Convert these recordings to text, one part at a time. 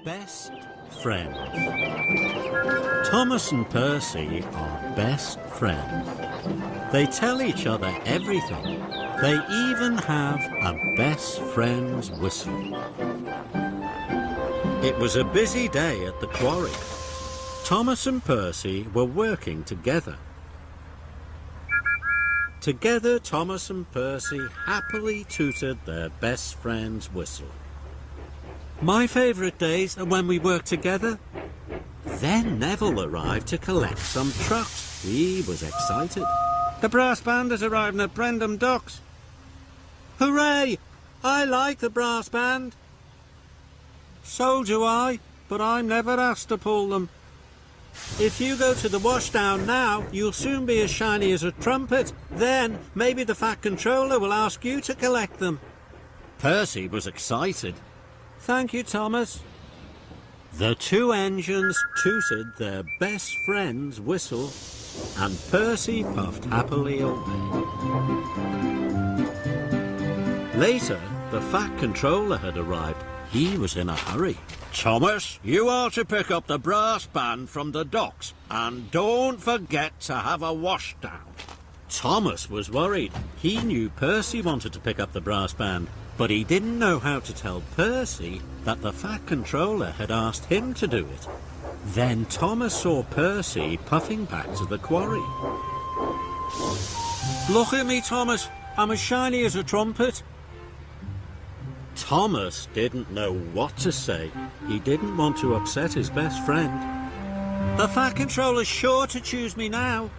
Best friends. Thomas and Percy are best friends. They tell each other everything. They even have a best friend's whistle. It was a busy day at the quarry. Thomas and Percy were working together. Together, Thomas and Percy happily tooted their best friend's whistle. My favourite days are when we work together. Then Neville arrived to collect some trucks. He was excited. The brass band has arrived at Brendam Docks. Hooray! I like the brass band. So do I, but I'm never asked to pull them. If you go to the washdown now, you'll soon be as shiny as a trumpet. Then maybe the Fat Controller will ask you to collect them. Percy was excited. Thank you, Thomas. The two engines tooted their best friend's whistle, and Percy puffed happily away. Later, the Fat Controller had arrived. He was in a hurry. Thomas, you are to pick up the brass band from the docks, and don't forget to have a washdown. Thomas was worried. He knew Percy wanted to pick up the brass band, but he didn't know how to tell Percy that the Fat Controller had asked him to do it. Then Thomas saw Percy puffing back to the quarry. Look at me, Thomas. I'm as shiny as a trumpet. Thomas didn't know what to say. He didn't want to upset his best friend. The Fat Controller's sure to choose me now.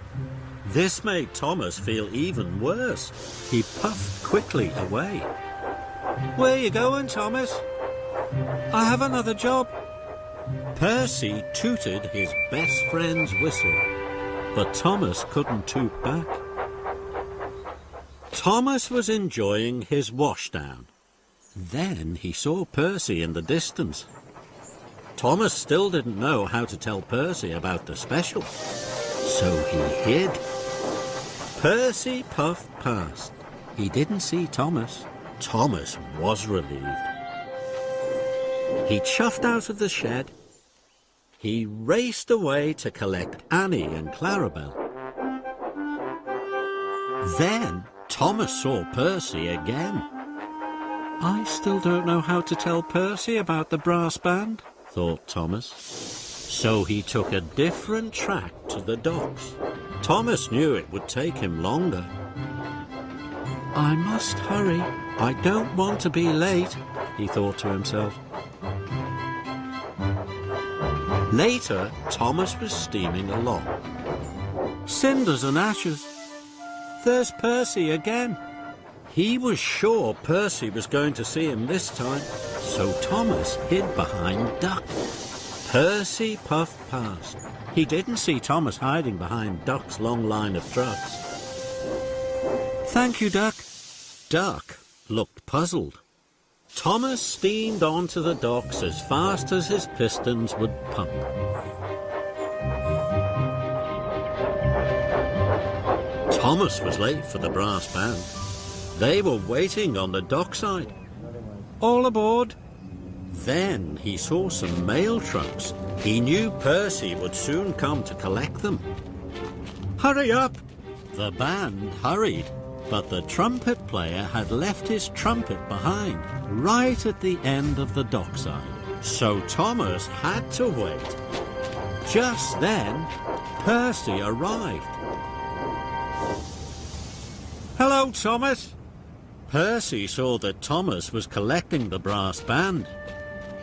This made Thomas feel even worse. He puffed quickly away. Where you going, Thomas? I have another job. Percy tooted his best friend's whistle, but Thomas couldn't toot back. Thomas was enjoying his washdown. Then he saw Percy in the distance. Thomas still didn't know how to tell Percy about the special, so he hid. Percy puffed past. He didn't see Thomas. Thomas was relieved. He chuffed out of the shed. He raced away to collect Annie and Clarabelle. Then Thomas saw Percy again. I still don't know how to tell Percy about the brass band, thought Thomas. So he took a different track to the docks. Thomas knew it would take him longer. I must hurry. I don't want to be late, he thought to himself. Later, Thomas was steaming along. Cinders and ashes. There's Percy again. He was sure Percy was going to see him this time, so Thomas hid behind Duck. Percy puffed past. He didn't see Thomas hiding behind Duck's long line of trucks. Thank you, Duck. Duck looked puzzled. Thomas steamed onto the docks as fast as his pistons would pump. Thomas was late for the brass band. They were waiting on the dockside. All aboard. Then he saw some mail trucks. He knew Percy would soon come to collect them. Hurry up! The band hurried, but the trumpet player had left his trumpet behind, right at the end of the dockside. So Thomas had to wait. Just then, Percy arrived. Hello, Thomas. Percy saw that Thomas was collecting the brass band.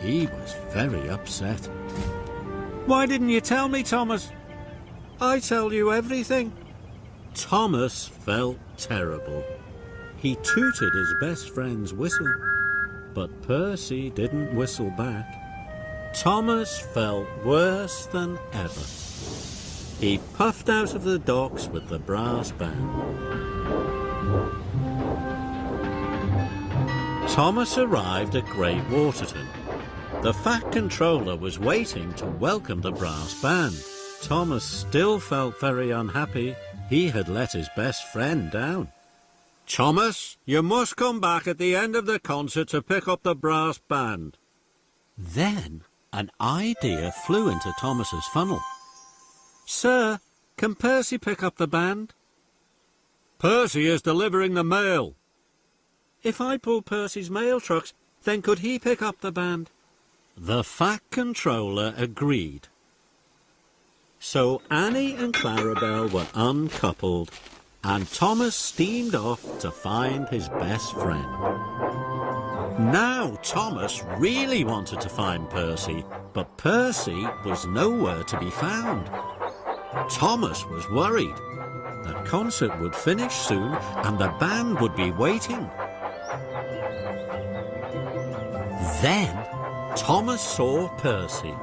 He was very upset. Why didn't you tell me, Thomas? I tell you everything. Thomas felt terrible. He tooted his best friend's whistle, but Percy didn't whistle back. Thomas felt worse than ever. He puffed out of the docks with the brass band. Thomas arrived at Great Waterton. The Fat Controller was waiting to welcome the brass band. Thomas still felt very unhappy. He had let his best friend down. Thomas, you must come back at the end of the concert to pick up the brass band. Then an idea flew into Thomas's funnel. "Sir, can Percy pick up the band?" "Percy is delivering the mail." "If I pull Percy's mail trucks, then could he pick up the band?" The Fat Controller agreed. So Annie and Clarabelle were uncoupled, and Thomas steamed off to find his best friend. Now Thomas really wanted to find Percy, but Percy was nowhere to be found. Thomas was worried. The concert would finish soon and the band would be waiting. Then Thomas saw Percy.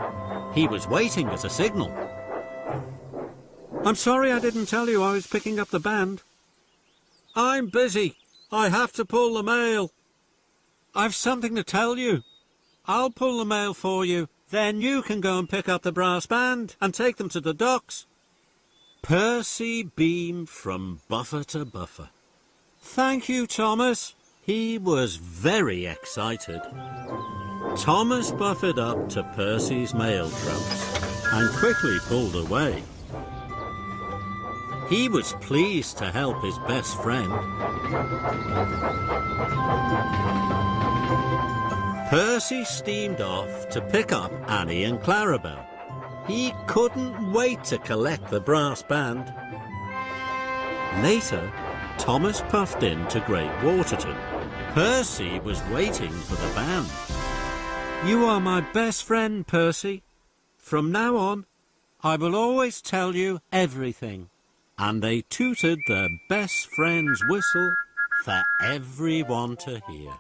He was waiting at a signal. "I'm sorry I didn't tell you I was picking up the band." "I'm busy. I have to pull the mail." "I've something to tell you. I'll pull the mail for you. Then you can go and pick up the brass band and take them to the docks." Percy beamed from buffer to buffer. "Thank you, Thomas." He was very excited. Thomas buffered up to Percy's mail trucks and quickly pulled away. He was pleased to help his best friend. Percy steamed off to pick up Annie and Clarabelle. He couldn't wait to collect the brass band. Later, Thomas puffed into Great Waterton. Percy was waiting for the band. "You are my best friend, Percy. From now on, I will always tell you everything." And they tooted their best friend's whistle for everyone to hear.